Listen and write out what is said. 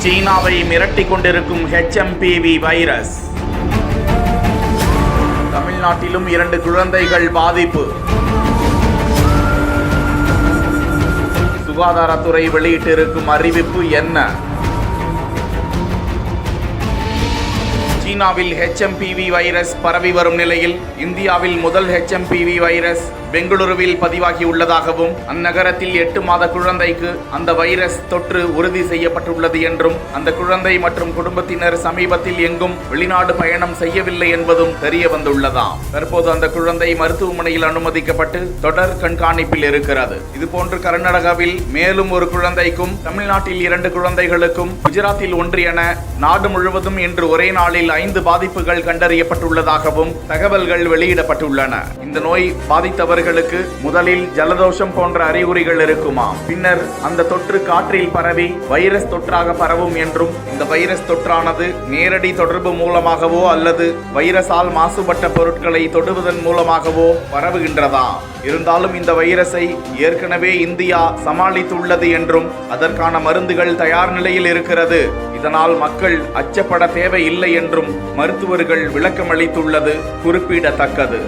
சீனாவை மிரட்டிக் கொண்டிருக்கும் HMPV virus. தமிழ்நாட்டிலும் 2 குழந்தைகள் பாதிப்பு. சுகாதாரத்துறை வெளியிட்டிருக்கும் அறிவிப்பு என்ன? சீனாவில் HMPV வைரஸ் பரவி வரும் நிலையில் இந்தியாவில் முதல் HMPV வைரஸ் பெங்களூருவில் பதிவாகி உள்ளதாகவும் அந்நகரத்தில் 8 மாத குழந்தைக்கு அந்த வைரஸ் தொற்று உறுதி செய்யப்பட்டுள்ளது என்றும் அந்த குழந்தை மற்றும் குடும்பத்தினர் சமீபத்தில் எங்கும் வெளிநாடு பயணம் செய்யவில்லை என்பதும் தெரிய வந்துள்ளதாம். தற்போது அந்த குழந்தை மருத்துவமனையில் அனுமதிக்கப்பட்டு தொடர் கண்காணிப்பில் இருக்கிறது. இதுபோன்று கர்நாடகாவில் மேலும் ஒரு குழந்தைக்கும், தமிழ்நாட்டில் 2 குழந்தைகளுக்கும், குஜராத்தில் 1 என நாடு முழுவதும் இன்று ஒரே நாளில் 5 பாதிப்புகள் கண்டறியப்பட்டுள்ளதாகவும் தகவல்கள் வெளியிடப்பட்டுள்ளன. இந்த நோய் பாதித்தவர்களுக்கு முதலில் ஜலதோஷம் போன்ற அறிகுறிகள் இருக்குமா, பின்னர் அந்த தொற்று காற்றில் பரவி வைரஸ் தொற்றாக பரவும் என்றும் இந்த வைரஸ் தொற்றானது நேரடி தொடர்பு மூலமாகவோ அல்லது வைரஸால் மாசுபட்ட பொருட்களை தொடுவதன் மூலமாகவோ பரவுகின்றதா. இருந்தாலும் இந்த வைரஸை ஏற்கனவே இந்தியா சமாளித்துள்ளது என்றும் அதற்கான மருந்துகள் தயார் நிலையில் இருக்கிறது, இதனால் மக்கள் அச்சப்பட தேவையில்லை என்றும் மருத்துவர்கள் விளக்கமளித்துள்ளது குறிப்பிடத்தக்கது.